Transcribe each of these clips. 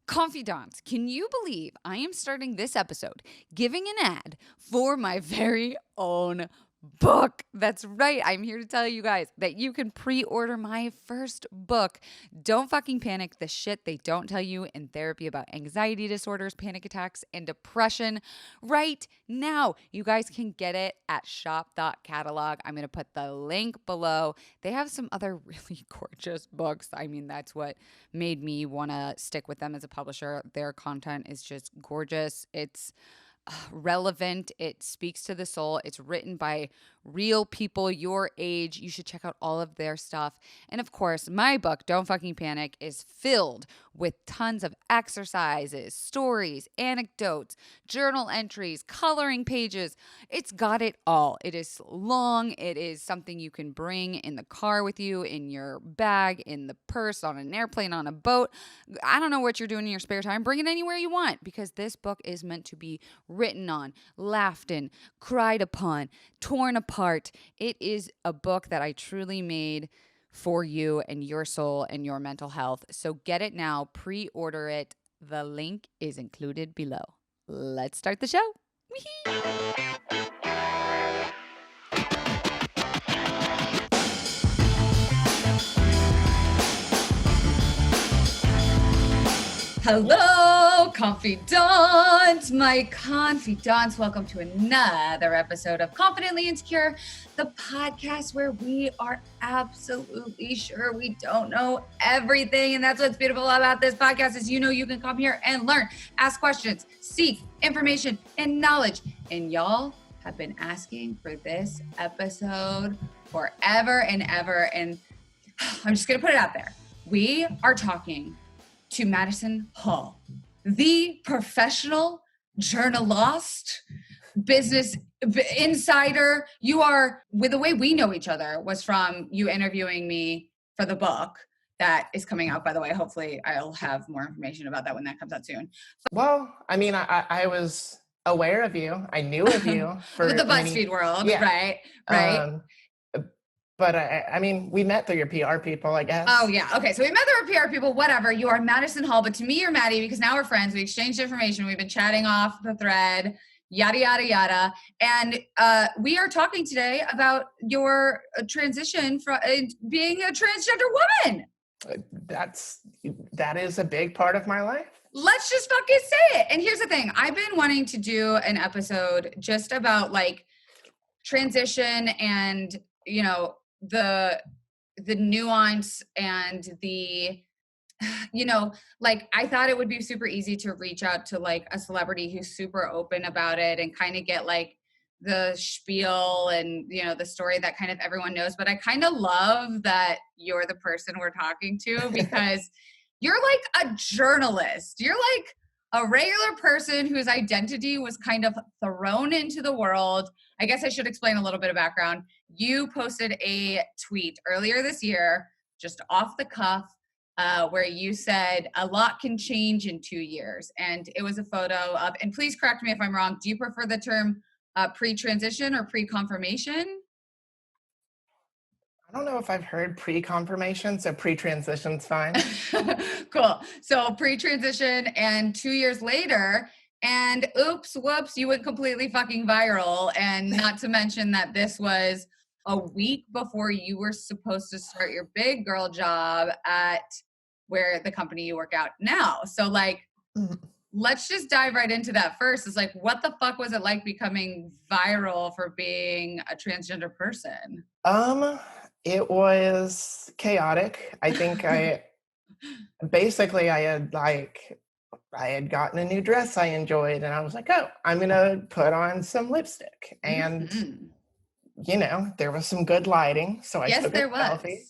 Confidants, can you believe I am starting this episode giving an ad for my very own book? That's right. I'm here to tell you guys that you can pre-order my first book. Don't fucking panic. The shit they don't tell you in therapy about anxiety disorders, panic attacks, and depression. Right now, you guys can get it at shop.catalog. I'm going to put the link below. They have some other really gorgeous books. I mean, that's what made me want to stick with them as a publisher. Their content is just gorgeous. It's relevant. It speaks to the soul. It's written by real people your age. You should check out all of their stuff. And of course, my book, Don't Fucking Panic, is filled with tons of exercises, stories, anecdotes, journal entries, coloring pages. It's got it all. It is long. It is something you can bring in the car with you, in your bag, in the purse, on an airplane, on a boat. I don't know what you're doing in your spare time. Bring it anywhere you want, because this book is meant to be written on, laughed in, cried upon, torn apart. It is a book that I truly made for you and your soul and your mental health. So get it now, pre-order it. The link is included below. Let's start the show. Hello, confidants, my confidants. Welcome to another episode of Confidently Insecure, the podcast where we are absolutely sure we don't know everything. And that's what's beautiful about this podcast is, you know, you can come here and learn, ask questions, seek information and knowledge. And y'all have been asking for this episode forever and ever. And I'm just going to put it out there. We are talking to Madison Hall, the professional journalist, business insider. You are, with the way we know each other was from you interviewing me for the book that is coming out, by the way. Hopefully I'll have more information about that when that comes out soon. Well, I mean, I was aware of you. I knew of you for the BuzzFeed world, yeah. right? But I mean, we met through your PR people, I guess. Oh, yeah. Okay. So we met through our PR people, whatever. You are Madison Hall, but to me, you're Maddie because now we're friends. We exchanged information. We've been chatting off the thread, yada, yada, yada. And we are talking today about your transition from being a transgender woman. That is a big part of my life. Let's just fucking say it. And here's the thing. I've been wanting to do an episode just about like transition and, you know, the nuance and the, you know, like I thought it would be super easy to reach out to like a celebrity who's super open about it and kind of get like the spiel and, you know, the story that kind of everyone knows. But I kind of love that you're the person we're talking to because you're like a journalist. You're like a regular person whose identity was kind of thrown into the world. I guess I should explain a little bit of background. You posted a tweet earlier this year, just off the cuff, where you said a lot can change in 2 years. And it was a photo of, and please correct me if I'm wrong, do you prefer the term pre-transition or pre-confirmation? I don't know if I've heard pre-confirmation, so pre-transition's fine. Cool. So pre-transition and 2 years later, and oops, whoops, you went completely fucking viral. And not to mention that this was a week before you were supposed to start your big girl job at where the company you work out now. So like, let's just dive right into that first. It's like, what the fuck was it like becoming viral for being a transgender person? It was chaotic. I think I had gotten a new dress I enjoyed and I was like, oh, I'm going to put on some lipstick. And, you know, there was some good lighting. So I took a selfie.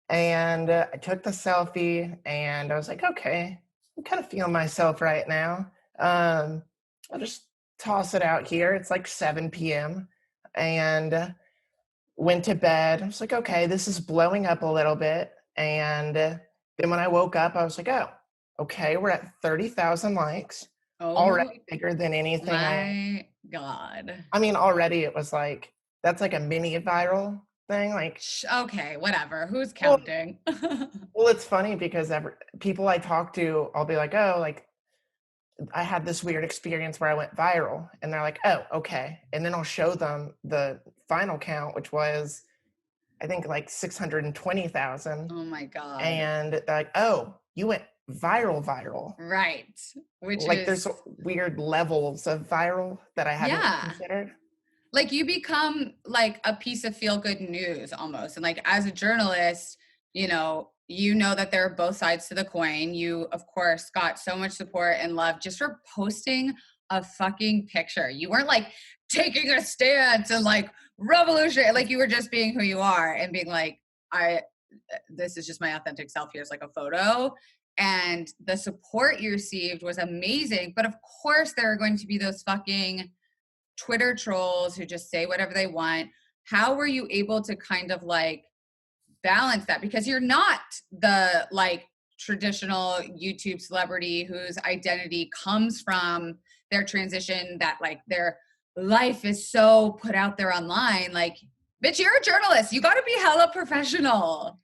And I took the selfie and I was like, okay, I'm kind of feeling myself right now. I'll just toss it out here. It's like 7 p.m. and went to bed. I was like, okay, this is blowing up a little bit. And then when I woke up, I was like, oh, okay, we're at 30,000 likes. Already bigger than anything. My God. I mean, already it was like, that's like a mini viral. thing. Like, okay, whatever. Who's counting? Well, it's funny because people I talk to, I'll be like, oh, like, I had this weird experience where I went viral, and they're like, oh, okay. And then I'll show them the final count, which was, I think, like 620,000. Oh my God. And they're like, oh, you went viral. Right. Which like, there's weird levels of viral that I hadn't considered. Like, you become like a piece of feel-good news almost. And like, as a journalist, you know that there are both sides to the coin. You, of course, got so much support and love just for posting a fucking picture. You weren't like taking a stance and like revolutionary. Like, you were just being who you are and being like, this is just my authentic self. Here's like a photo. And the support you received was amazing. But of course, there are going to be those fucking Twitter trolls who just say whatever they want. How were you able to kind of like balance that? Because you're not the like traditional YouTube celebrity whose identity comes from their transition, that like their life is so put out there online. Like, bitch, you're a journalist. You got to be hella professional.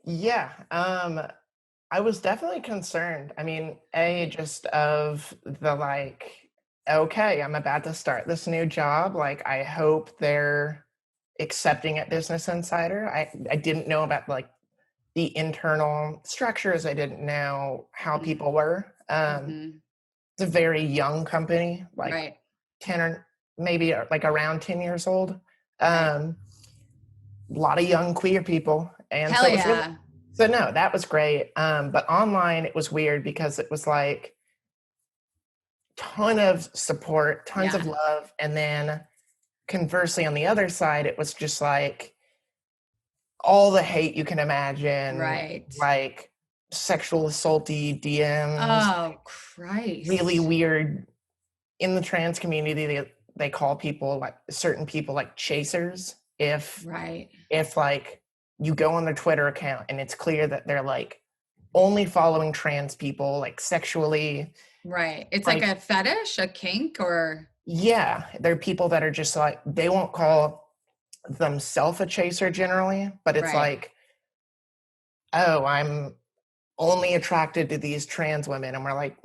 Yeah. I was definitely concerned. I mean, just of the like, okay, I'm about to start this new job. Like, I hope they're accepting at Business Insider. I didn't know about like the internal structures. I didn't know how people were. It's a very young company, like 10 or maybe like around 10 years old. A lot of young queer people. And Hell so it was really, so no, that was great. But online it was weird because it was like ton of support, tons of love. And then conversely on the other side, it was just like all the hate you can imagine. Right. Like sexual assaulty DMs. Oh, Christ. Really weird. In the trans community, they call people like certain people like chasers. If like you go on their Twitter account and it's clear that they're like only following trans people, like sexually. Right. It's like a fetish, a kink, or? Yeah. There are people that are just like, they won't call themselves a chaser generally, but it's like, oh, I'm only attracted to these trans women. And we're like,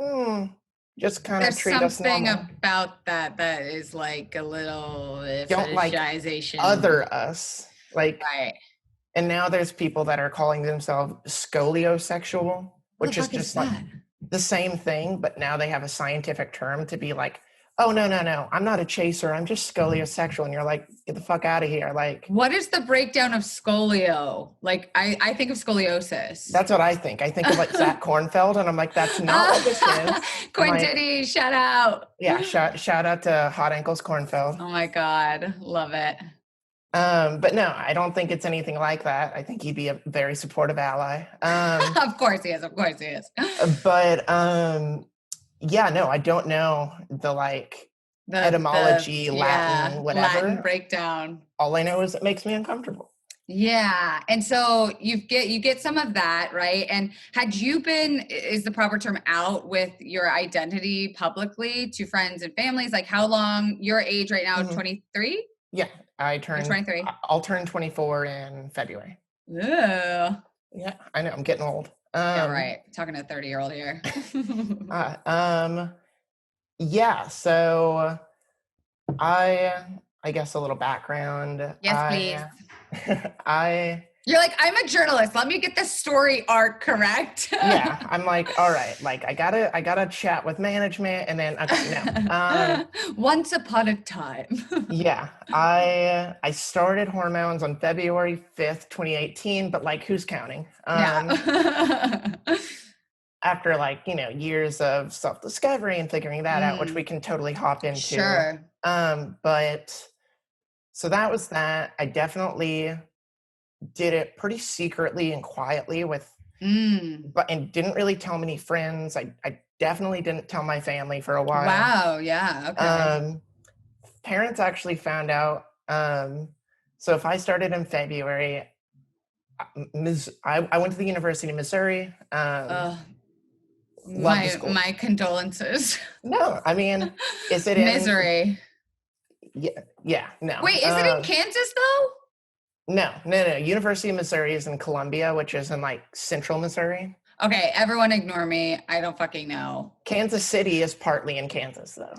just kind of treat us normal. There's something about that is like a little fetishization. Like other us. Like, and now there's people that are calling themselves scoliosexual, which is just like the same thing, but now they have a scientific term to be like, oh, no, I'm not a chaser. I'm just scoliosexual. And you're like, get the fuck out of here. Like, what is the breakdown of scolio? Like, I think of scoliosis. That's what I think. I think of like Zach Kornfeld, and I'm like, that's not what this is. Quintini, shout out. Yeah, shout out to Hot Ankles Kornfeld. Oh my God, love it. But no, I don't think it's anything like that. I think he'd be a very supportive ally. Of course he is. But yeah, no, I don't know the like etymology, Latin, whatever. Latin breakdown. All I know is it makes me uncomfortable. Yeah. And so you get some of that, right? And had you been, is the proper term, out with your identity publicly to friends and families? Like, how long, your age right now, 23? Yeah, I turned 23. I'll turn 24 in February. Yeah. Yeah, I know, I'm getting old. Yeah, right. Talking to a 30-year-old here. Yeah, so I guess a little background. Yes, please. You're like, I'm a journalist. Let me get the story arc correct. Yeah, I'm like, all right, like I gotta chat with management, and then no. Once upon a time. Yeah, I started hormones on February 5th, 2018, but like, who's counting? After like, years of self-discovery and figuring that out, which we can totally hop into. Sure. But so that was that. I definitely did it pretty secretly and quietly and didn't really tell many friends. I definitely didn't tell my family for a while. Wow. Yeah. Okay. Parents actually found out. So if I started in February, I went to the University of Missouri. My condolences. No, I mean, is it misery? Yeah, no. Wait, is it in Kansas though? No. University of Missouri is in Columbia, which is in like central Missouri. Okay, everyone ignore me. I don't fucking know. Kansas City is partly in Kansas, though,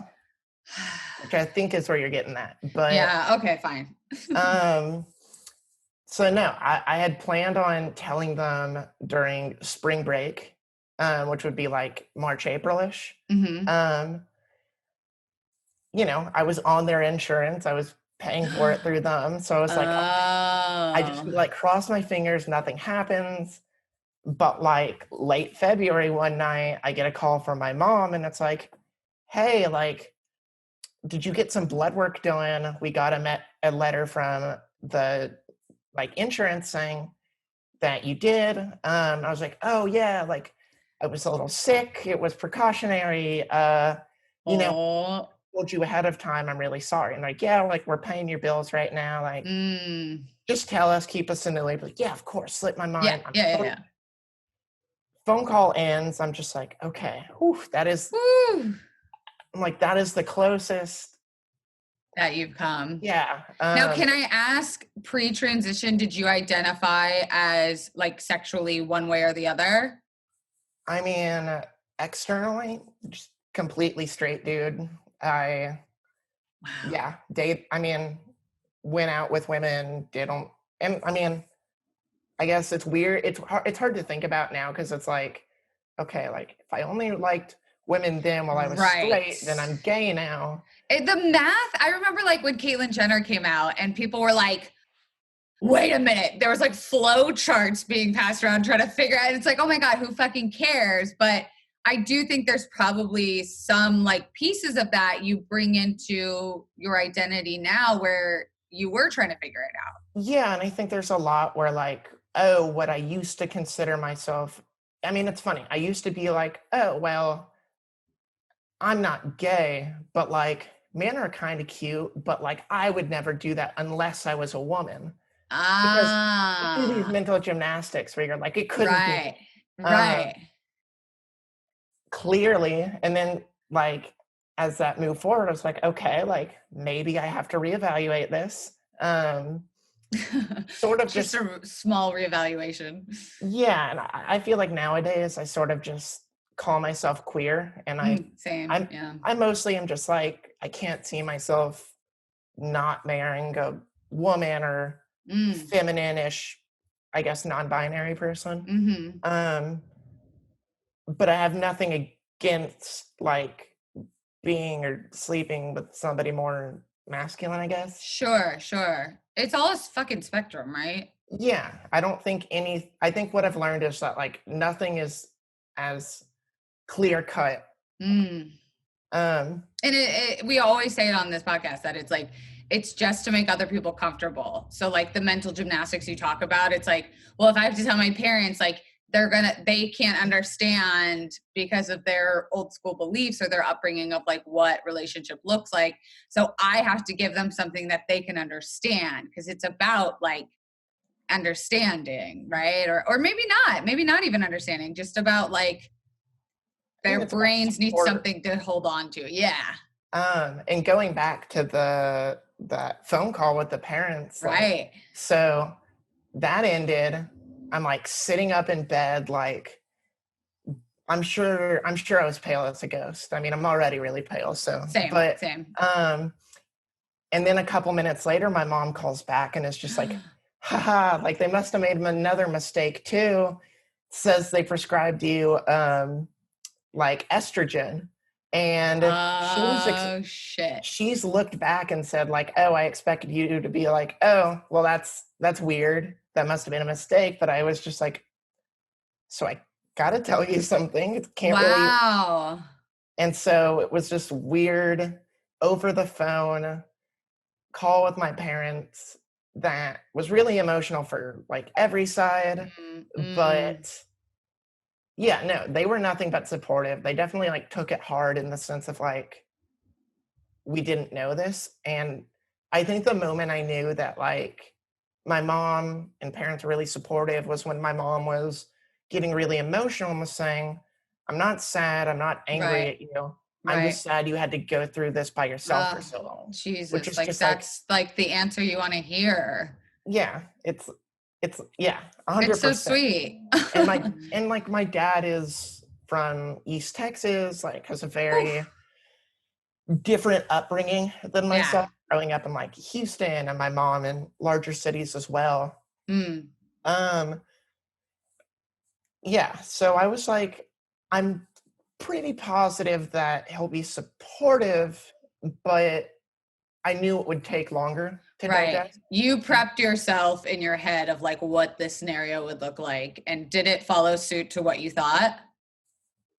which I think is where you're getting that. But yeah, okay, fine. So no, I had planned on telling them during spring break, which would be like March, April-ish. Mm-hmm. You know, I was on their insurance. I was paying for it through them. So I was like, I just like cross my fingers, nothing happens. But like late February one night, I get a call from my mom and it's like, hey, like, did you get some blood work done? We got a letter from the like insurance saying that you did. I was like, oh yeah, like I was a little sick. It was precautionary. You know, told you ahead of time. I'm really sorry. And like, yeah, like we're paying your bills right now. Like, just tell us, keep us in the loop. Like, yeah, of course, slip my mind. Yeah. Phone call ends. I'm just like, okay, whew, that is. I'm like, that is the closest that you've come. Yeah. Now, can I ask, pre-transition, did you identify as like sexually one way or the other? I mean, externally, just completely straight dude. I went out with women, and I mean, I guess it's weird. It's hard to think about now because it's like, okay, like if I only liked women then while I was straight, then I'm gay now. The math, I remember like when Caitlyn Jenner came out and people were like, wait a minute, there was like flow charts being passed around trying to figure out, it's like, oh my God, who fucking cares? But I do think there's probably some like pieces of that you bring into your identity now where you were trying to figure it out. Yeah, and I think there's a lot where like, oh, what I used to consider myself, I mean, it's funny. I used to be like, oh, well, I'm not gay, but like men are kind of cute, but like I would never do that unless I was a woman. Because you do these mental gymnastics where you're like, it couldn't be. Right. Clearly. And then like, as that moved forward, I was like, okay, like maybe I have to reevaluate this. Sort of just a small reevaluation. Yeah. And I feel like nowadays I sort of just call myself queer. And I mostly am just like, I can't see myself not marrying a woman or feminine-ish, I guess, non-binary person. But I have nothing against like being or sleeping with somebody more masculine, I guess. Sure. It's all a fucking spectrum, right? Yeah. I think what I've learned is that like nothing is as clear cut. And we always say it on this podcast that it's like, it's just to make other people comfortable. So like the mental gymnastics you talk about, it's like, well, if I have to tell my parents, like they can't understand because of their old school beliefs or their upbringing of like what relationship looks like. So I have to give them something that they can understand because it's about like understanding, right? Or maybe not even understanding, just about like their brains need something to hold on to. Yeah. And going back to that phone call with the parents. Right. Like, so that ended. I'm like sitting up in bed, like I'm sure I was pale as a ghost. I mean, I'm already really pale. So same. And then a couple minutes later, my mom calls back and is just like, haha, like they must have made another mistake too. Says they prescribed you like estrogen. And she's looked back and said like, oh, I expected you to be like, oh, well, that's weird. That must have been a mistake. But I was just like, so I gotta tell you something. It can't really. And so it was just weird over the phone call with my parents that was really emotional for like every side. But yeah, no, they were nothing but supportive. They definitely like took it hard in the sense of like, we didn't know this. And I think the moment I knew that like my mom and parents were really supportive was when my mom was getting really emotional and was saying, I'm not sad. I'm not angry at you. I'm just sad you had to go through this by yourself for so long. Jesus, like that's like the answer you want to hear. Yeah, it's 100%. It's so sweet. and my dad is from East Texas, like has a very different upbringing than myself, growing up in like Houston, and my mom in larger cities as well. So I was like, I'm pretty positive that he'll be supportive, but I knew it would take longer to digest. You prepped yourself in your head of like what this scenario would look like, and did it follow suit to what you thought?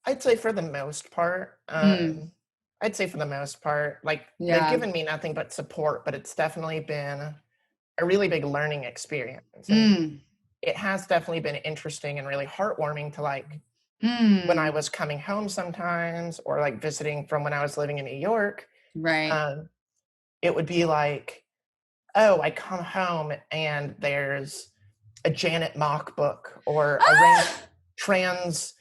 I'd say for the most part. Like they've given me nothing but support, but it's definitely been a really big learning experience. It has definitely been interesting and really heartwarming to like when I was coming home sometimes, or like visiting from when I was living in New York. It would be like, oh, I come home and there's a Janet Mock book or a trans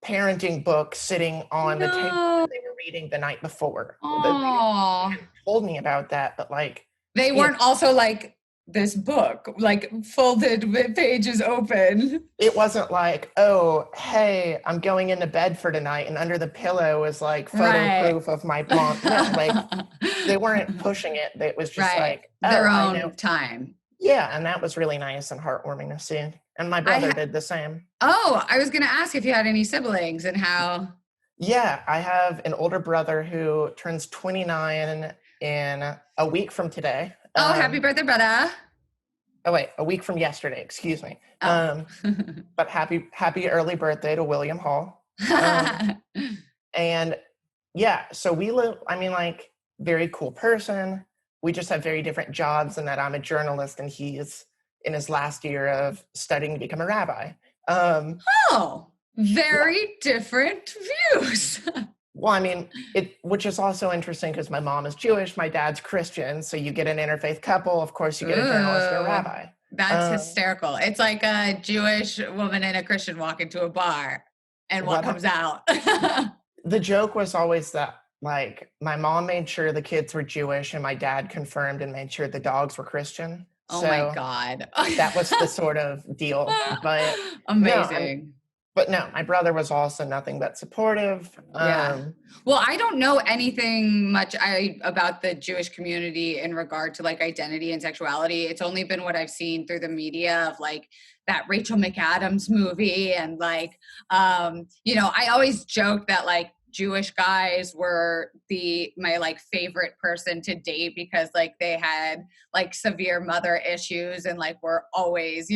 parenting book sitting on the table that they were reading the night before. They hadn't told me about that, but like they weren't also like this book, like folded with pages open. It wasn't like, oh, hey, I'm going into bed for tonight, and under the pillow is like photo proof of my mom. No, like they weren't pushing it. It was just like their own time. Yeah, and that was really nice and heartwarming to see. And my brother did the same. Oh, I was going to ask if you had any siblings and how. Yeah, I have an older brother who turns 29 in a week from today. Oh, happy birthday, brother. Oh, wait, a week from yesterday, excuse me. But happy early birthday to William Hall. And yeah, so we live, I mean, like, very cool person. We just have very different jobs in that I'm a journalist and he's in his last year of studying to become a rabbi. Very different views. Well, I mean, which is also interesting because my mom is Jewish, my dad's Christian, so you get an interfaith couple, of course you get a journalist and a rabbi. That's hysterical. It's like a Jewish woman and a Christian walk into a bar, and what comes out? The joke was always that, like, my mom made sure the kids were Jewish, and my dad confirmed and made sure the dogs were Christian. Oh my God. That was the sort of deal. But amazing. No, my brother was also nothing but supportive. Well, I don't know anything much about the Jewish community in regard to like identity and sexuality. It's only been what I've seen through the media of like that Rachel McAdams movie. And like, I always joke that like Jewish guys were my like favorite person to date because like they had like severe mother issues and like were always,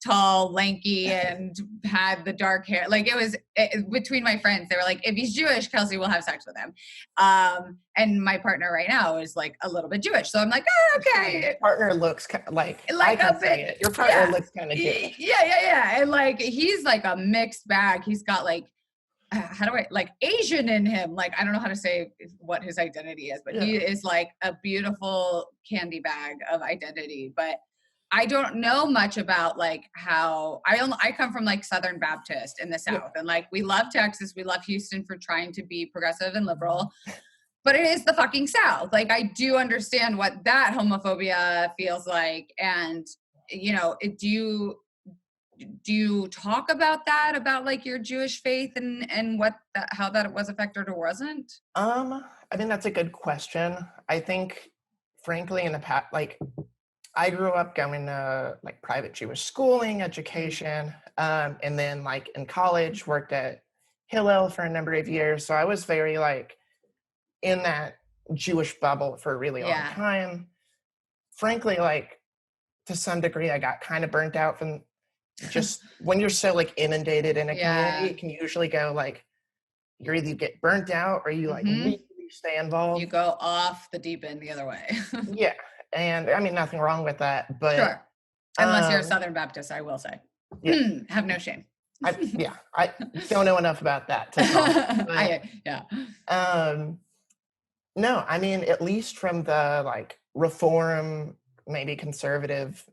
tall, lanky, and had the dark hair. Like between my friends, they were like, if he's Jewish, Kelsey will have sex with him. And my partner right now is like a little bit Jewish. So I'm like, oh, okay. Your partner looks like I can say it. Your partner looks kind of Jewish. Yeah. And like, he's like a mixed bag. He's got like, Asian in him. Like, I don't know how to say what his identity is, but he is like a beautiful candy bag of identity. But I don't know much about like how I come from like Southern Baptist in the South, and like we love Texas, we love Houston for trying to be progressive and liberal, but it is the fucking South. Like I do understand what that homophobia feels like, and do you talk about that, about like your Jewish faith and how that was affected or wasn't? I mean, that's a good question. I think, frankly, in the past, like I grew up going to like private Jewish schooling, education, and then like in college worked at Hillel for a number of years. So I was very like in that Jewish bubble for a really long time. Frankly, like to some degree, I got kind of burnt out from just when you're so like inundated in a community, it can usually go like you either get burnt out or you like really stay involved. You go off the deep end the other way. Yeah. And I mean, nothing wrong with that, but sure. Unless you're a Southern Baptist, I will say. Have no shame. I don't know enough about that to talk, but, no, I mean, at least from the like reform, maybe conservative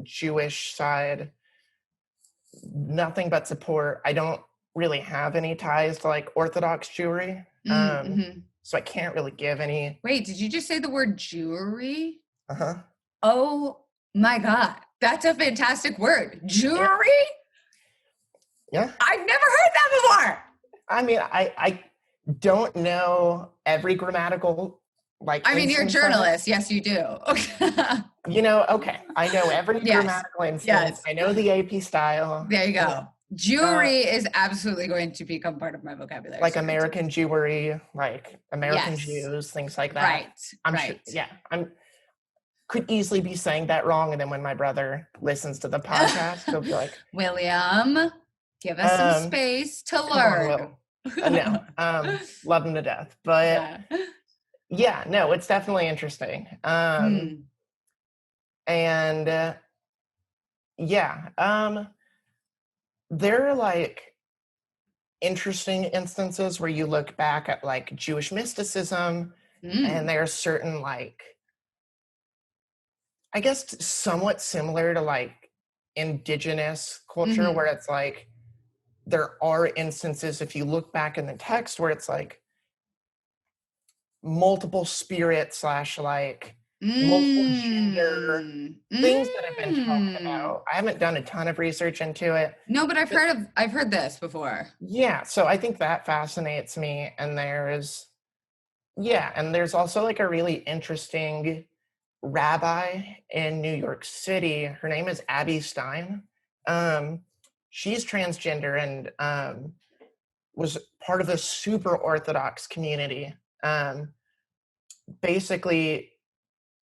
Jewish side, nothing but support. I don't really have any ties to like Orthodox Jewry. So I can't really give any. Wait, did you just say the word Jewry? Uh-huh. Oh My God, that's a fantastic word. Jewelry? Yeah. I've never heard that before. I mean, I don't know every grammatical, like, I mean, you're a journalist. Yes, you do. You know, okay. I know every grammatical instance. Yes. I know the AP style. There you go. Jewelry is absolutely going to become part of my vocabulary. Like American Jewry, like American Jews, things like that. Right. I'm sure. Yeah. Could easily be saying that wrong. And then when my brother listens to the podcast, he'll be like, William, give us some space to learn. No. Love him to death. But yeah, no, it's definitely interesting. And there are like interesting instances where you look back at like Jewish mysticism and there's certain like, I guess somewhat similar to like indigenous culture where it's like there are instances if you look back in the text where it's like multiple spirit / like multiple gender things that have been talked about. I haven't done a ton of research into it. No, but I've heard this before. Yeah, so I think that fascinates me. And there's also like a really interesting rabbi in New York City. Her name is Abby Stein. She's transgender and was part of a super Orthodox community. Basically,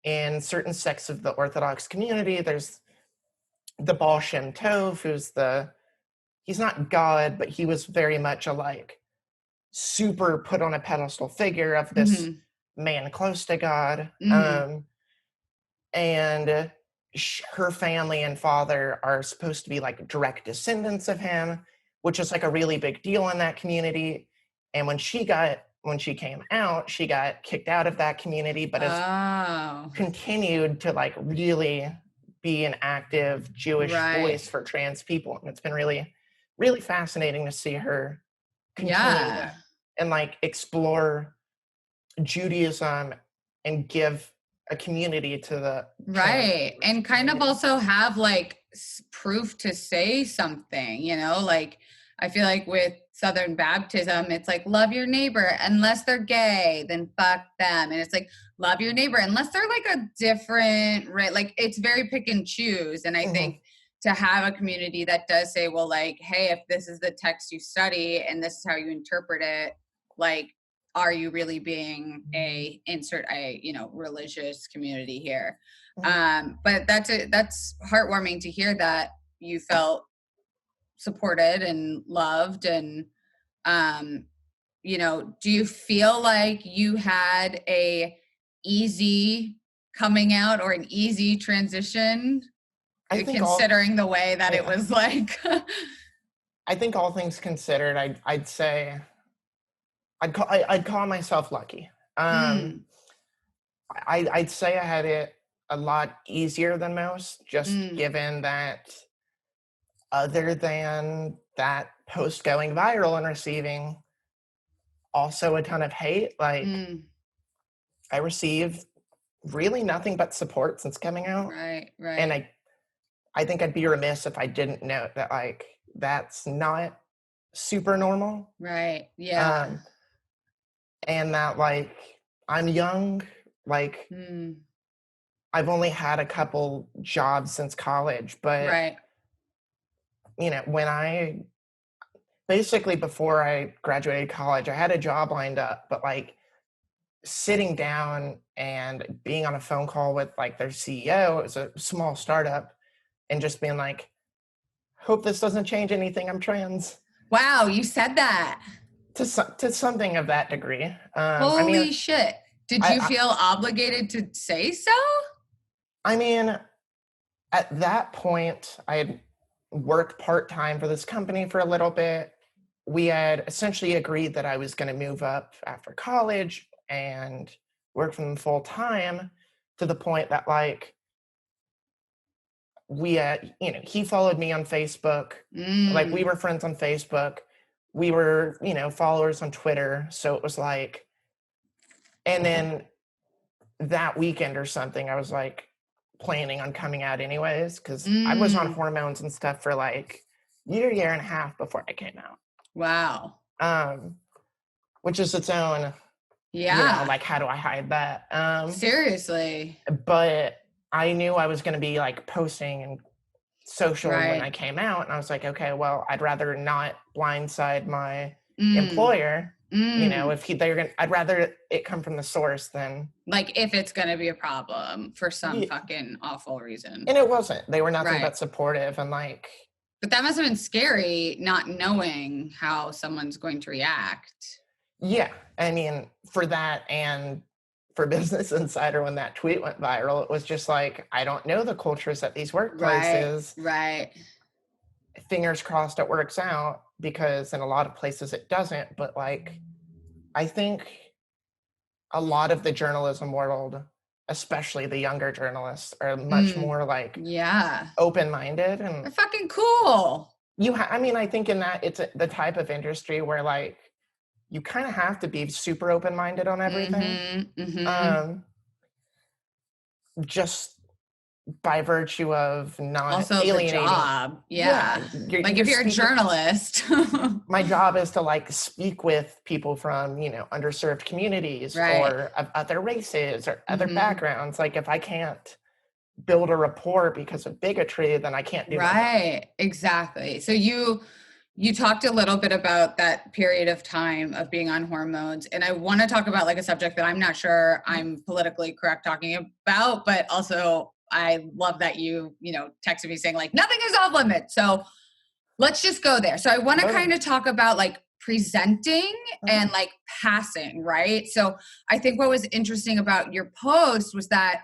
in certain sects of the Orthodox community, there's the Baal Shem Tov, he's not God, but he was very much a like super put on a pedestal figure of this man close to God. And her family and father are supposed to be like direct descendants of him, which is like a really big deal in that community. And when she came out, she got kicked out of that community, but has continued to like really be an active Jewish voice for trans people. And it's been really, really fascinating to see her continue that and like explore Judaism and give a community to the and kind of also have like proof to say something, you know, like I feel like with Southern Baptism, it's like love your neighbor unless they're gay, then fuck them. And it's like love your neighbor unless they're like a different, right? Like it's very pick and choose. And I think to have a community that does say, well, like, hey, if this is the text you study and this is how you interpret it, like, are you really being a religious community here? But that's heartwarming to hear that you felt supported and loved. And, do you feel like you had a easy coming out or an easy transition considering the way that it was like? I think all things considered, I'd say I'd call myself lucky. I'd say I had it a lot easier than most, just given that other than that post going viral and receiving also a ton of hate, like I received really nothing but support since coming out. Right. And I think I'd be remiss if I didn't note that like that's not super normal. Right. Yeah. And that like I'm young, like I've only had a couple jobs since college, but when basically before I graduated college, I had a job lined up, but like sitting down and being on a phone call with like their CEO, it was a small startup, and just being like, hope this doesn't change anything, I'm trans. Wow, you said that. To something of that degree. Holy shit. Did you feel obligated to say so? I mean, at that point, I had worked part-time for this company for a little bit. We had essentially agreed that I was going to move up after college and work for them full-time, to the point that like we had, he followed me on Facebook. Like we were friends on Facebook. We were, followers on Twitter. So it was like, and then that weekend or something, I was like planning on coming out anyways, because I was on hormones and stuff for like year and a half before I came out. Wow. Which is its own, like, how do I hide that? Seriously. But I knew I was going to be like posting and social when I came out, and I was like, okay, well, I'd rather not blindside my employer. If I'd rather it come from the source than like if it's gonna be a problem for some fucking awful reason. And it wasn't. They were nothing but supportive and like. But that must have been scary, not knowing how someone's going to react. Yeah, I mean, for that and for Business Insider, when that tweet went viral, it was just like, I don't know the cultures at these workplaces. Right. Fingers crossed it works out, because in a lot of places it doesn't. But like, I think a lot of the journalism world, especially the younger journalists, are much more like open-minded, and they're fucking cool. I think in that it's the type of industry where like you kind of have to be super open-minded on everything. Just by virtue of not also alienating. The job. Like if you're a journalist. My job is to like speak with people from, underserved communities or of other races or other backgrounds. Like if I can't build a rapport because of bigotry, then I can't do that. Exactly. So you talked a little bit about that period of time of being on hormones, and I want to talk about like a subject that I'm not sure I'm politically correct talking about, but also I love that you texted me saying like nothing is off limits. So let's just go there. So I want to kind of talk about like presenting and like passing, right? So I think what was interesting about your post was that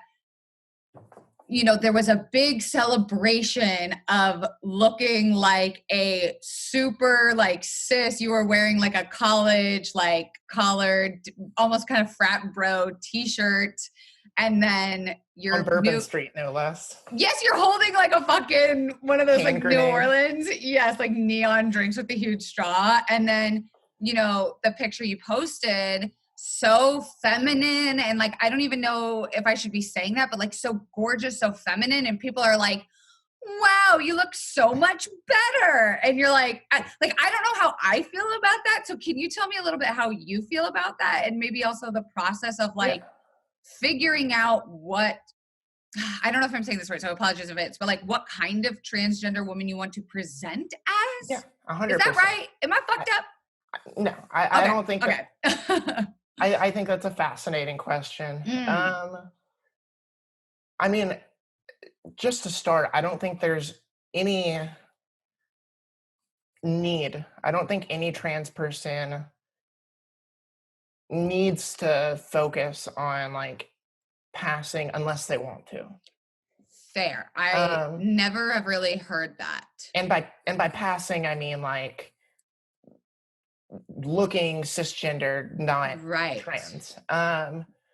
there was a big celebration of looking like a super like cis. You were wearing like a college like collared, almost kind of frat bro t-shirt. And then you're on Bourbon Street, no less. Yes, you're holding like a fucking one of those hand like grenade. New Orleans, like neon drinks with the huge straw. And then, the picture you posted, so feminine, and like I don't even know if I should be saying that, but like so gorgeous, so feminine, and people are like, wow, you look so much better. And you're like, I don't know how I feel about that. So can you tell me a little bit how you feel about that, and maybe also the process of like figuring out what, I don't know if I'm saying this right, so I apologize if it's, but like what kind of transgender woman you want to present as? Yeah, 100%. Is that right? Am I fucked up? No, I don't think that. I think that's a fascinating question. I mean, just to start, I don't think there's any need. I don't think any trans person needs to focus on like passing unless they want to. Fair. I never have really heard that. And by passing, I mean like looking cisgender, not trans.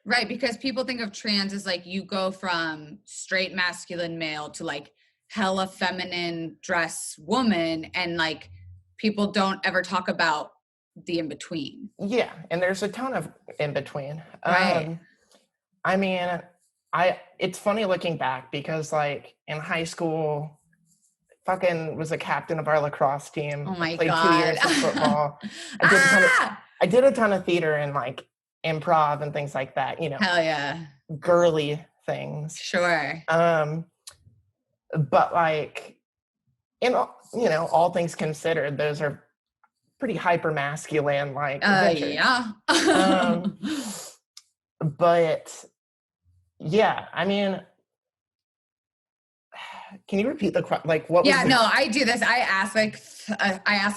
Right, because people think of trans as like you go from straight masculine male to like hella feminine dress woman, and like people don't ever talk about the in between. Yeah, and there's a ton of in between. Right. I mean, it's funny looking back because like in high school, fucking was a captain of our lacrosse team. Oh my played God. 2 years of football. I did a ton of theater and like improv and things like that, Hell yeah. Girly things. Sure. But like, all things considered, those are pretty hyper masculine, like. Yeah. But yeah, I mean, can you repeat the question? Like, what? Yeah, no, I do this. I ask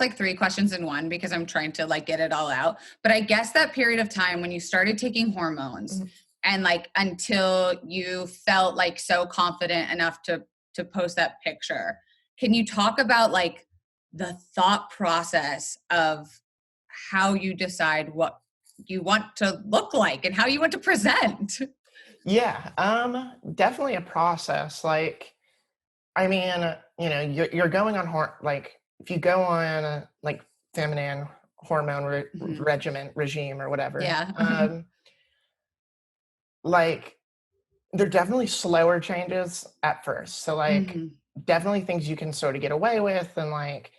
like 3 questions in one because I'm trying to like get it all out. But I guess that period of time when you started taking hormones and like until you felt like so confident enough to post that picture, can you talk about like the thought process of how you decide what you want to look like and how you want to present? Yeah, definitely a process. Like, I mean, you're going on like if you go on like feminine hormone regime or whatever. Yeah. Like They're definitely slower changes at first. So like definitely things you can sort of get away with, and like,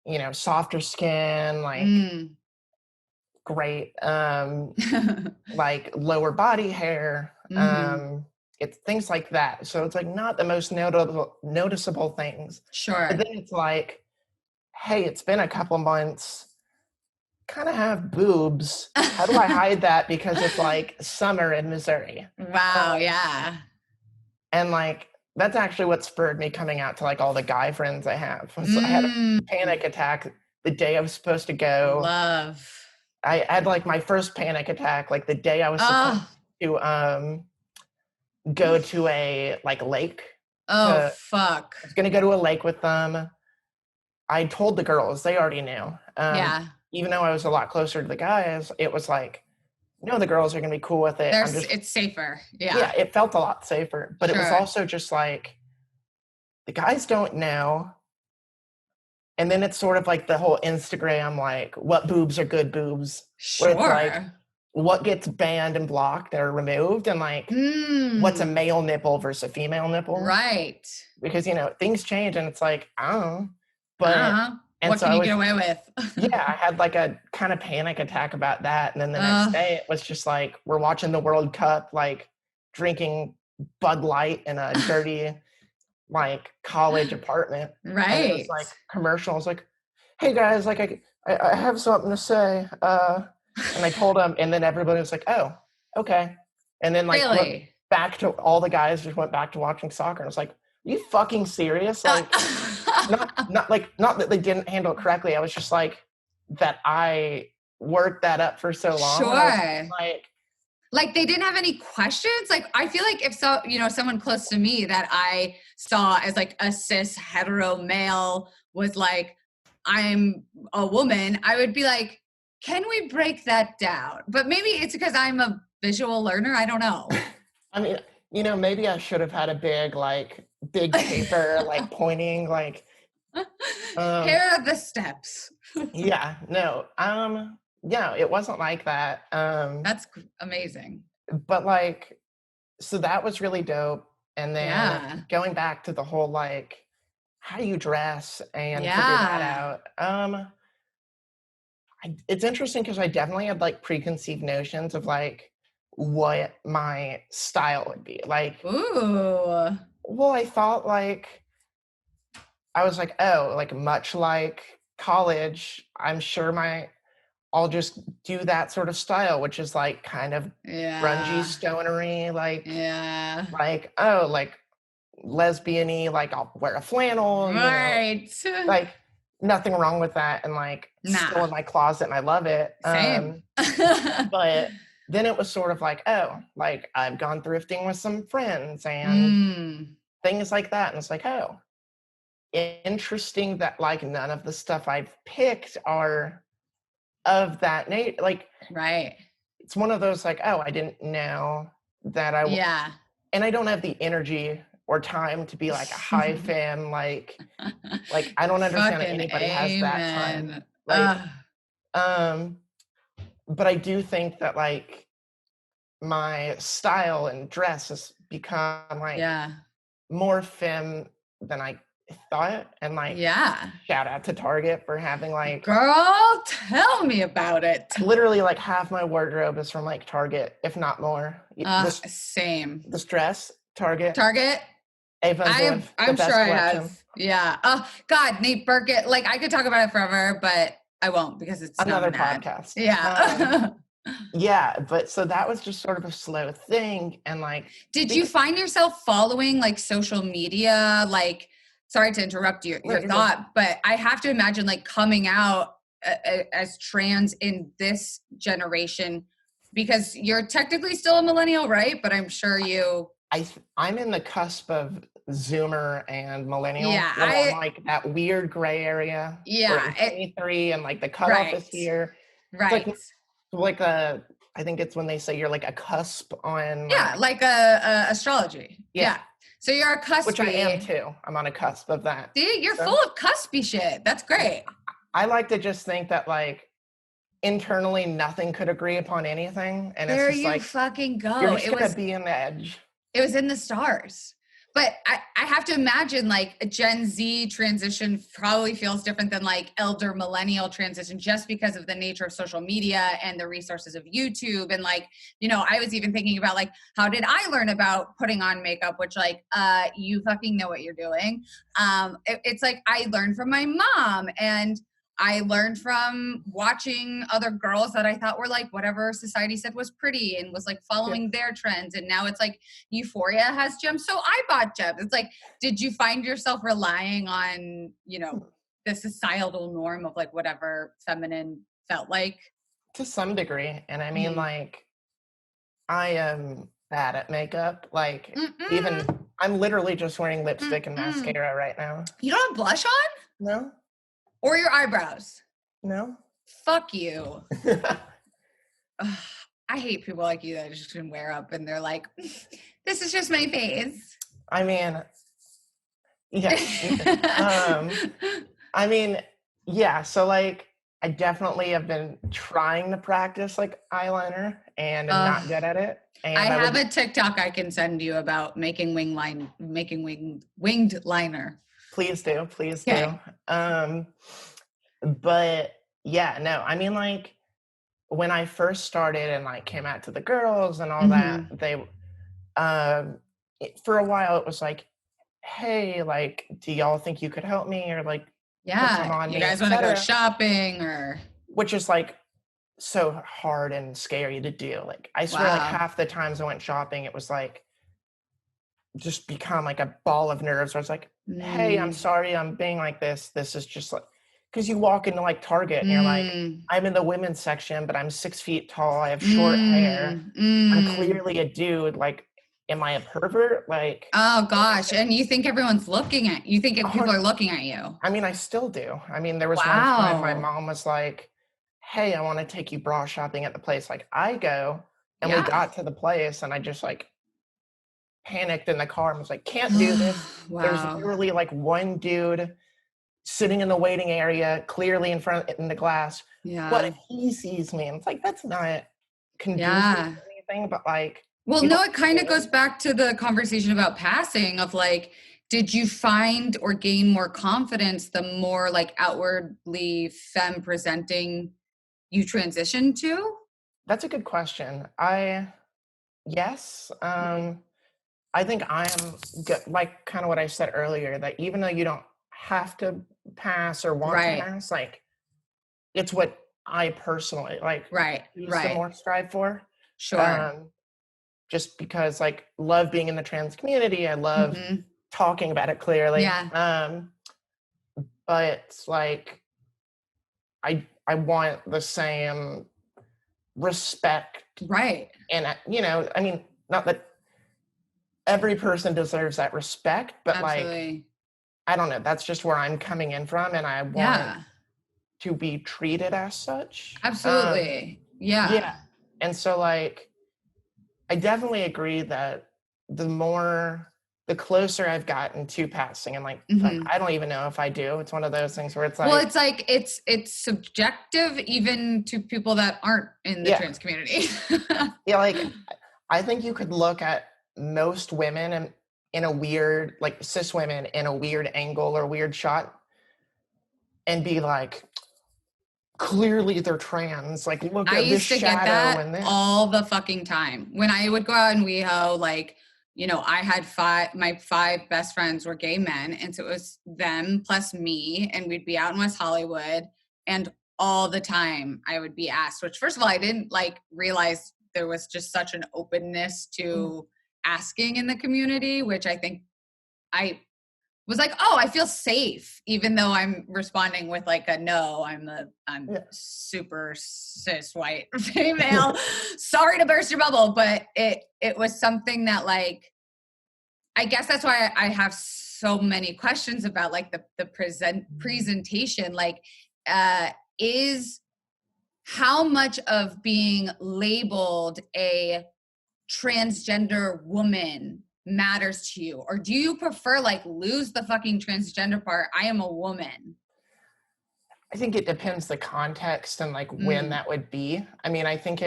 you know, softer skin, like great, like lower body hair, it's things like that. So it's like not the most noticeable things. Sure. But then it's like, hey, it's been a couple months, kind of have boobs. How do I hide that? Because it's like summer in Missouri. Wow, yeah. And like, that's actually what spurred me coming out to like all the guy friends I have. I had a panic attack the day I was supposed to go. Love. I had like my first panic attack like the day I was supposed to go to a like lake. Fuck. I was gonna go to a lake with them. I told the girls, they already knew. Yeah. Even though I was a lot closer to the guys, it was like, no, the girls are gonna be cool with it. It's safer. Yeah. Yeah, it felt a lot safer. But it was also just like, the guys don't know. And then it's sort of like the whole Instagram, like, what boobs are good boobs? Sure. Where it's like, what gets banned and blocked or removed? And like, what's a male nipple versus a female nipple? Right. Because, you know, things change and it's like, I don't know. But what can you get away with? Yeah, I had like a kind of panic attack about that. And then the next day it was just like, we're watching the World Cup, like drinking Bud Light in a dirty like college apartment. Right. And it was like commercials like, hey guys, like I have something to say. And I told them, and then everybody was like, oh, okay. And then like really? Back to all the guys just went back to watching soccer. And I was like, are you fucking serious? Like not that they didn't handle it correctly. I was just like, that I worked that up for so long. Sure. Like they didn't have any questions. Like, I feel like if someone close to me that I saw as like a cis hetero male was like, I'm a woman, I would be like, can we break that down? But maybe it's because I'm a visual learner. I don't know. I mean, you know, maybe I should have had a big paper, like pointing, like, here are the steps. Yeah, no, yeah, it wasn't like that. That's amazing. But like, so that was really dope. And then going back to the whole, like, how do you dress and figure that out? It's interesting because I definitely had like preconceived notions of like what my style would be. Like, ooh. Well, I thought like, I was like, oh, like much like college, I'm sure I'll just do that sort of style, which is like kind of grungy, stonery, like, like, oh, like lesbian-y, like I'll wear a flannel, right? You know, like nothing wrong with that, and like still in my closet, and I love it. Same. But then it was sort of like, oh, like I've gone thrifting with some friends and things like that, and it's like, oh, interesting that like none of the stuff I've picked are of that nature. Like, right. It's one of those like, oh, I didn't know that I and I don't have the energy or time to be like a high femme, like I don't understand that anybody has that time. Like, but I do think that like my style and dress has become like more femme than I thought. And like, shout out to Target for having like, girl, tell me about it. Literally like half my wardrobe is from like Target, if not more. Same. This dress, Target. I'm sure I have. Yeah. Oh God, Nate Burkett. Like I could talk about it forever, but I won't because it's another podcast. Yeah. Yeah, but so that was just sort of a slow thing. And like, did you find yourself following like social media? Like, sorry to interrupt your thought, but I have to imagine like coming out as trans in this generation, because you're technically still a millennial, right? But I'm sure I'm in the cusp of Zoomer and millennial. Yeah, I'm like that weird gray area. Yeah, 23 and like the cutoff is here. Right. It's like I think it's when they say you're like a cusp on. Like a astrology. Yeah. So you're a cuspy. Which I am too. I'm on a cusp of that. See, you're full of cuspy shit. That's great. I like to just think that like internally nothing could agree upon anything. And there it's just you like fucking go. You're just gonna be on the edge. It was in the stars. But I have to imagine like a Gen Z transition probably feels different than like elder millennial transition just because of the nature of social media and the resources of YouTube. And like, I was even thinking about like, how did I learn about putting on makeup, which like, you fucking know what you're doing. It's like, I learned from my mom, and I learned from watching other girls that I thought were like whatever society said was pretty and was like following their trends. And now it's like Euphoria has gems, so I bought gems. It's like, did you find yourself relying on, the societal norm of like whatever feminine felt like? To some degree. And I mean, like, I am bad at makeup. Like, even I'm literally just wearing lipstick and mascara right now. You don't have blush on? No. Or your eyebrows? No. Fuck you. I hate people like you that just can wear up and they're like, this is just my face. I mean, yeah. I mean, yeah. So like, I definitely have been trying to practice like eyeliner and I'm not good at it. And I have a TikTok I can send you about making winged liner. Please do. But yeah, no, I mean, like, when I first started and like came out to the girls and all that, they, for a while it was like, hey, like, do y'all think you could help me, or like, put some on you me, guys want to go shopping, or which is like so hard and scary to do. Like, I swear, like half the times I went shopping, it was like just become like a ball of nerves where I was like, hey, I'm sorry I'm being like this. This is just like, because you walk into like Target and you're like, I'm in the women's section, but I'm 6 feet tall. I have short hair. I'm clearly a dude. Like, am I a pervert? Like, oh gosh. And you think everyone's looking at you? Think people are looking at you? I mean, I still do. I mean, there was one time my mom was like, hey, I want to take you bra shopping at the place. Like, I go, and we got to the place and I just like panicked in the car and was like, can't do this. There's literally like one dude sitting in the waiting area, clearly in the glass. What if he sees me? And it's like, that's not conducive to anything, but like, well, no, it kind of goes back to the conversation about passing of like, did you find or gain more confidence the more like outwardly femme presenting you transitioned to? That's a good question. Yes. I think I am like kind of what I said earlier, that even though you don't have to pass or want to pass, like, it's what I personally like use to more strive for. Sure. Just because like love being in the trans community, I love talking about it clearly. But like I want the same respect. Right. And I mean, not that every person deserves that respect, but like, I don't know, that's just where I'm coming in from, and I want to be treated as such. Absolutely. Yeah. And so like, I definitely agree that the closer I've gotten to passing, and like, I don't even know if I do. It's one of those things where it's like, well, it's like, it's subjective even to people that aren't in the trans community. Like, I think you could look at most women and in a weird, like cis women in a weird angle or weird shot and be like, clearly they're trans. Like, look at this shadow. I used to get that all the fucking time. When I would go out in WeHo, like, I had my 5 best friends were gay men. And so it was them plus me, and we'd be out in West Hollywood, and all the time I would be asked, which first of all, I didn't like realize there was just such an openness to asking in the community, which I think I was like, oh, I feel safe, even though I'm responding with like a no, I'm super cis white female. Sorry to burst your bubble, but it was something that like, I guess that's why I have so many questions about like the presentation, like, is how much of being labeled a transgender woman matters to you, or do you prefer like lose the fucking transgender part? I am a woman. I think it depends the context and like when that would be. I mean, I think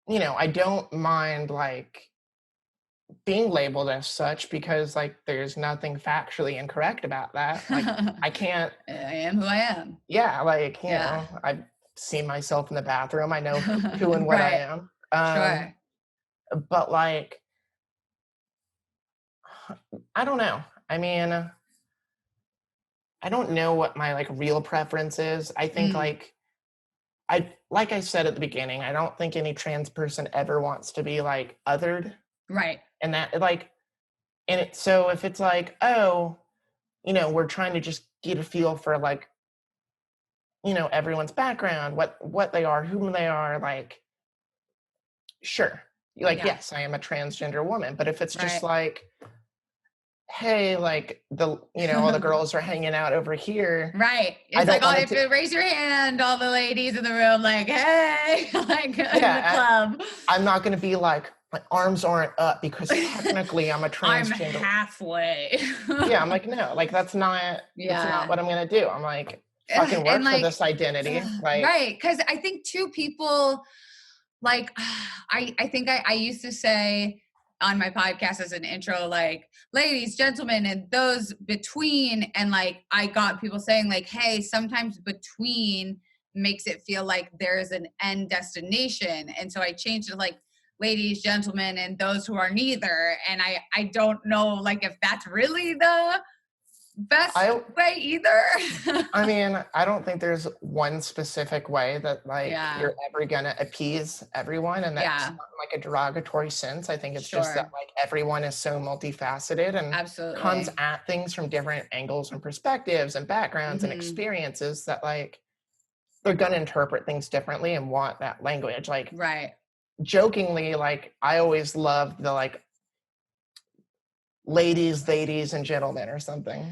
I don't mind like being labeled as such because like there's nothing factually incorrect about that. Like I can't. I am who I am. Yeah, like you know, I've seen myself in the bathroom. I know who and what I am. Sure. But like, I don't know. I mean, I don't know what my like real preference is. I think like I said at the beginning, I don't think any trans person ever wants to be like othered. Right. And that like, and it, so if it's like, oh, you know, we're trying to just get a feel for like, you know, everyone's background, what they are, whom they are, like, sure. Like, yes, I am a transgender woman. But if it's just like, hey, like all the girls are hanging out over here. Right. It's like, oh, if you raise your hand, all the ladies in the room, like, hey, like in the club. I'm not going to be like, my arms aren't up because technically I'm a transgender. I'm halfway. Yeah, I'm like, no, like that's not what I'm going to do. I'm like, fucking work for this identity. Like, right. Because I think two people, like, I think I used to say on my podcast as an intro, like, ladies, gentlemen, and those between, and like I got people saying like, hey, sometimes between makes it feel like there's an end destination. And so I changed it like ladies, gentlemen, and those who are neither. And I don't know like if that's really the best way either. I mean, I don't think there's one specific way that like you're ever gonna appease everyone, and that's not like a derogatory sense. I think it's just that like everyone is so multifaceted and comes at things from different angles and perspectives and backgrounds and experiences that like they're gonna interpret things differently and want that language. Like jokingly, like I always loved the like ladies and gentlemen or something.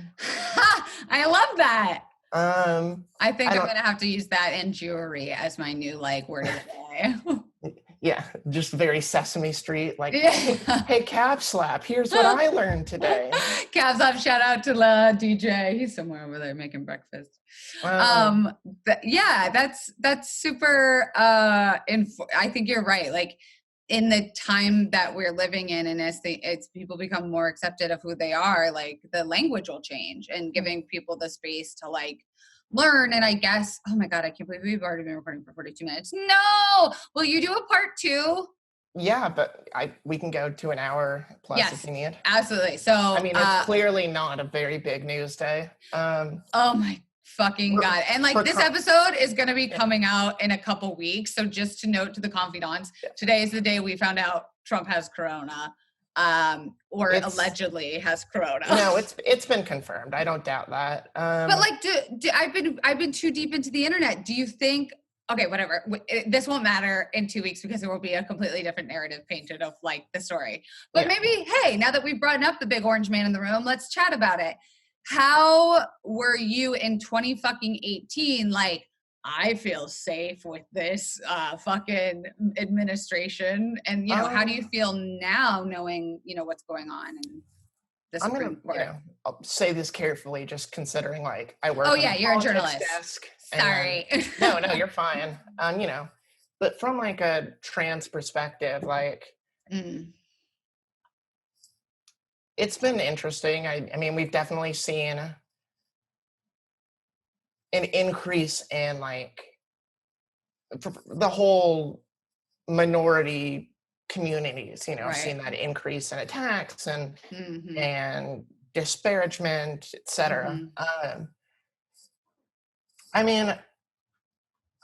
I love that. I think I'm gonna have to use that in jewelry as my new like word of the day. Yeah, just very Sesame Street, like, hey, Cab Slap, here's what I learned today. Cab Slap, shout out to the DJ. He's somewhere over there making breakfast. That's super. I think you're right. Like, in the time that we're living in, and as it's people become more accepted of who they are, like the language will change, and giving people the space to like learn. And I guess, oh my God, I can't believe we've already been recording for 42 minutes. No, will you do a part 2? Yeah, but we can go to an hour plus if you need. Absolutely. So I mean, it's clearly not a very big news day. Oh my fucking God. And like this episode is going to be coming out in a couple weeks. So just to note to the confidants, today is the day we found out Trump has corona, or allegedly has corona. No, it's been confirmed. I don't doubt that. But like, I've been too deep into the internet. Do you think, okay, whatever, this won't matter in 2 weeks because there will be a completely different narrative painted of like the story. But maybe, hey, now that we've brought up the big orange man in the room, let's chat about it. How were you in 2018? Like, I feel safe with this fucking administration. And, you know, how do you feel now knowing, you know, what's going on in the Supreme Court? I'll say this carefully, just considering like I work on you're a journalist. Desk Sorry. No, you're fine. You know, but from like a trans perspective, like it's been interesting. I mean, we've definitely seen an increase in like the whole minority communities, you know, seeing that increase in attacks and disparagement, etc. I mean,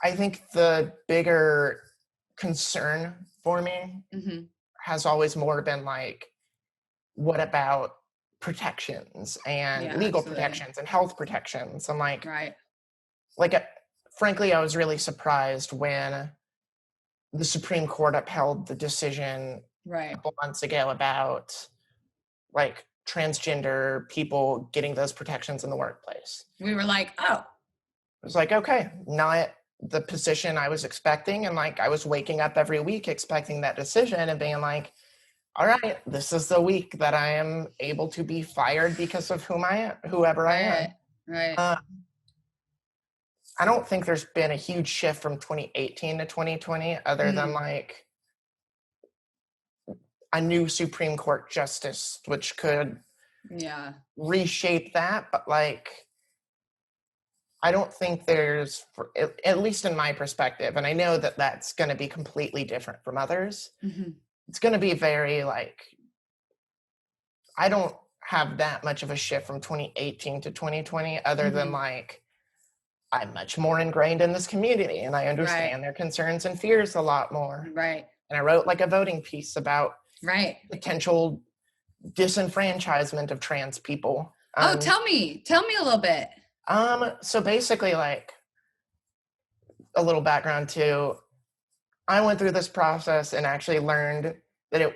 I think the bigger concern for me has always more been like, what about protections and legal protections and health protections? And like, frankly, I was really surprised when the Supreme Court upheld the decision a couple months ago about like transgender people getting those protections in the workplace. We were like, oh. It was like, okay, not the position I was expecting. And like, I was waking up every week expecting that decision and being like, all right, this is the week that I am able to be fired because of whoever I am. Right. I don't think there's been a huge shift from 2018 to 2020 other than like, a new Supreme Court justice, which could reshape that. But like, I don't think there's, at least in my perspective, and I know that that's going to be completely different from others. Mm-hmm. It's going to be very like, I don't have that much of a shift from 2018 to 2020, other than like, I'm much more ingrained in this community and I understand their concerns and fears a lot more. Right. And I wrote like a voting piece about potential disenfranchisement of trans people. Tell me a little bit. So basically, like, a little background too, I went through this process and actually learned that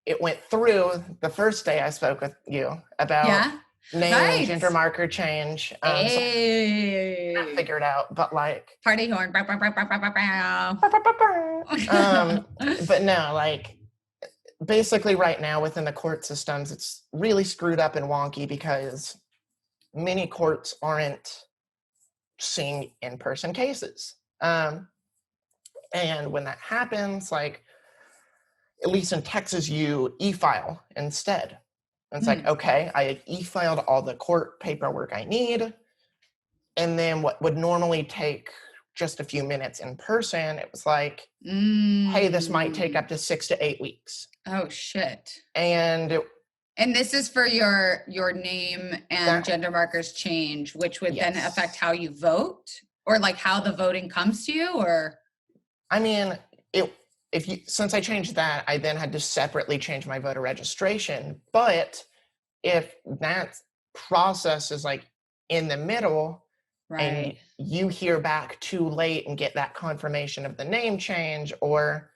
it went through the first day I spoke with you about name and gender marker change. So I figured out, but like party horn. But no, like, basically right now within the court systems, it's really screwed up and wonky because many courts aren't seeing in-person cases. And when that happens, like, at least in Texas, you e-file instead. And it's like, okay, I e-filed all the court paperwork I need. And then what would normally take just a few minutes in person, it was like, hey, this might take up to 6 to 8 weeks. Oh, shit. And this is for your name and gender markers change, which would then affect how you vote, or like how the voting comes to you, or? I mean, since I changed that, I then had to separately change my voter registration. But if that process is like in the middle and you hear back too late and get that confirmation of the name change, or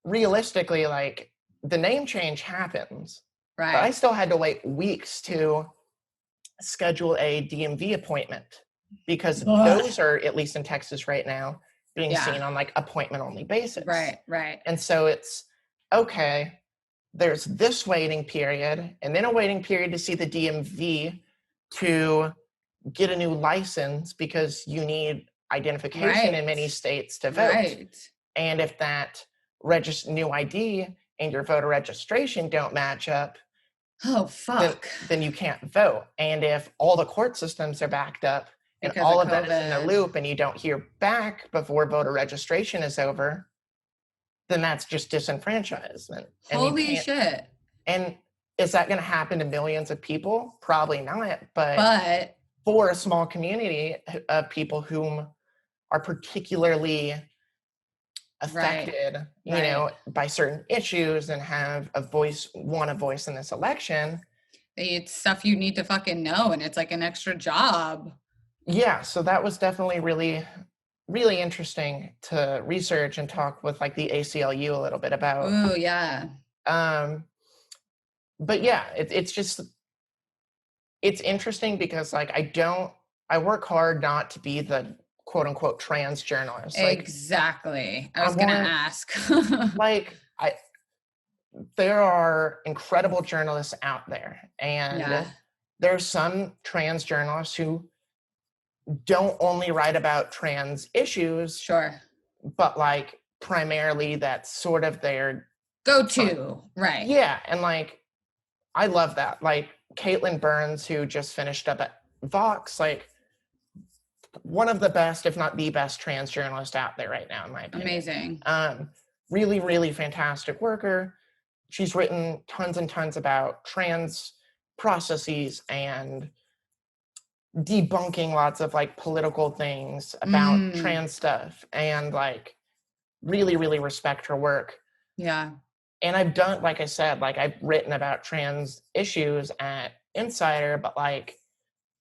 realistically, like, the name change happens. Right. But I still had to wait weeks to schedule a DMV appointment because those are, at least in Texas right now, being seen on like appointment only basis. Right. And so it's, okay, there's this waiting period and then a waiting period to see the DMV to get a new license because you need identification in many states to vote. Right. And if that new ID and your voter registration don't match up, then you can't vote. And if all the court systems are backed up and all of that is in a loop and you don't hear back before voter registration is over, then that's just disenfranchisement. Holy shit. And is that going to happen to millions of people? Probably not. But for a small community of people whom are particularly affected, you know, by certain issues and want a voice in this election. It's stuff you need to fucking know, and it's like an extra job. Yeah, so that was definitely really, really interesting to research and talk with like the ACLU a little bit about. Oh, yeah. But yeah, it's interesting because like I work hard not to be the quote unquote trans journalist. Like, exactly. I was going to ask. Like, there are incredible journalists out there, and there's some trans journalists who don't only write about trans issues. Sure. But like primarily that's sort of their go-to. Right. Yeah. And like, I love that. Like Caitlin Burns, who just finished up at Vox, like one of the best, if not the best trans journalist out there right now, in my opinion. Amazing. Really, really fantastic worker. She's written tons and tons about trans processes and debunking lots of like political things about trans stuff, and like really, really respect her work. Yeah. And I've done, like I said, like I've written about trans issues at Insider, but like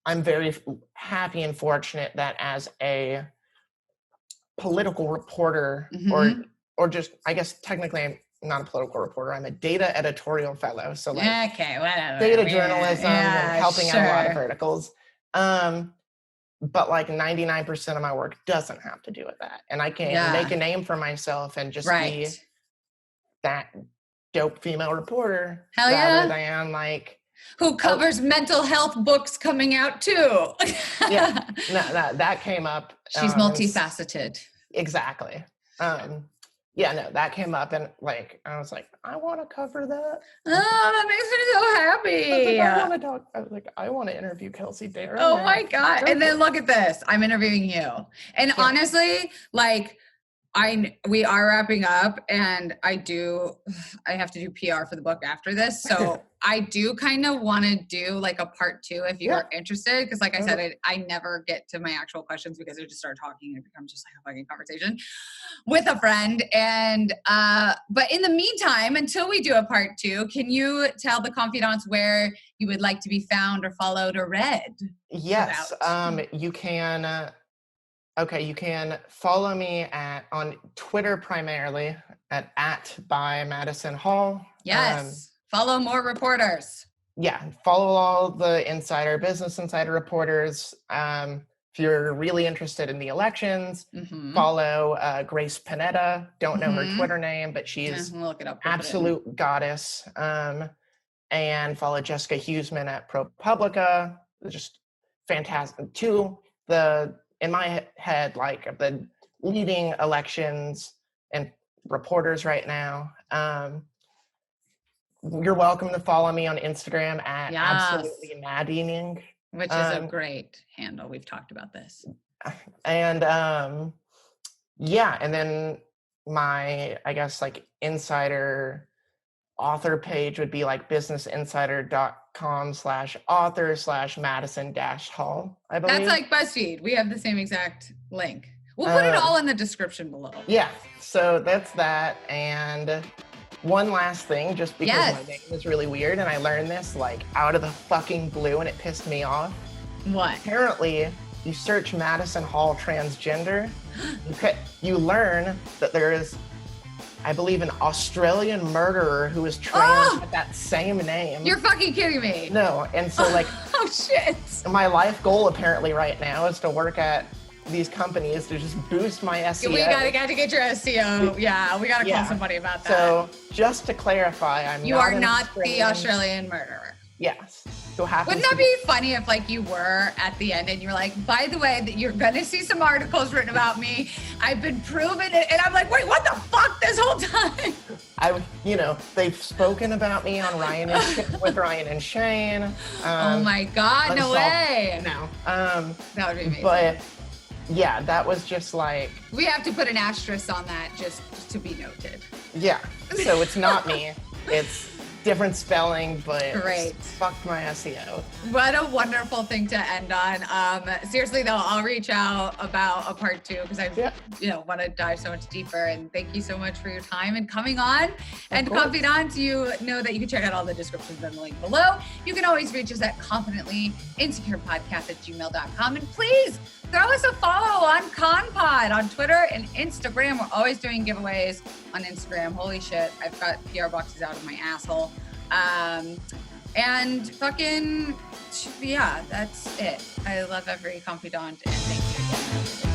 I'm very happy and fortunate that as a political reporter, or just, I guess technically I'm not a political reporter, I'm a data editorial fellow. So like data journalism and helping out a lot of verticals. But like 99% of my work doesn't have to do with that. And I can make a name for myself and just be that dope female reporter rather than like who covers mental health books coming out too. That came up. She's multifaceted. Exactly. Yeah, no, that came up and like, I was like, I want to cover that. Oh, that makes me so happy. I was like, I want to interview Kelsey Darragh. Oh my God. And then look at this. I'm interviewing you. And honestly, like, we are wrapping up, and I have to do PR for the book after this. So I do kind of want to do like a part 2 if you are interested. Cause like I said, I never get to my actual questions because I just start talking and it becomes just like a fucking conversation with a friend. And, but in the meantime, until we do a part 2, can you tell the confidants where you would like to be found or followed or read? Yes. You can, you can follow me on Twitter primarily at by Madison Hall. Yes. Follow more reporters. Yeah. Follow all the Business Insider reporters. If you're really interested in the elections, follow Grace Panetta. Don't know her Twitter name, but she's look it up. absolute goddess. And follow Jessica Huseman at ProPublica. Just fantastic. In my head, like the leading elections and reporters right now. You're welcome to follow me on Instagram at absolutely maddieing, which is a great handle. We've talked about this. And and then my, I guess, like insider author page would be like businessinsider.com/author/Madison-Hall, I believe. That's like BuzzFeed. We have the same exact link. We'll put it all in the description below. Yeah, so that's that. And one last thing, just because my name is really weird and I learned this like out of the fucking blue and it pissed me off. What? Apparently, you search Madison Hall transgender, you learn that there is, I believe, an Australian murderer who is trans with that same name. You're fucking kidding me. No, and so like, oh shit. My life goal apparently right now is to work at these companies to just boost my SEO. We gotta get your SEO. Yeah, we gotta call somebody about that. So just to clarify, you are not the Australian murderer. Yes. Wouldn't that be funny if like you were at the end and you're like, by the way, that you're gonna see some articles written about me. I've been proven it, and I'm like, wait, what the fuck this whole time? They've spoken about me on with Ryan and Shane. Oh my God, no way. No. That would be amazing. But yeah, that was just like, we have to put an asterisk on that just to be noted. Yeah. So it's not me. It's different spelling, but great. Fucked my SEO. What a wonderful thing to end on. Seriously though, I'll reach out about a part 2 because I want to dive so much deeper. And thank you so much for your time and coming on. And confidants, you know that you can check out all the descriptions in the link below. You can always reach us at confidentlyinsecurepodcast@gmail.com. And please throw us a follow on ConPod on Twitter and Instagram. We're always doing giveaways on Instagram. Holy shit, I've got PR boxes out of my asshole. And fucking, that's it. I love every confidant, and thank you again.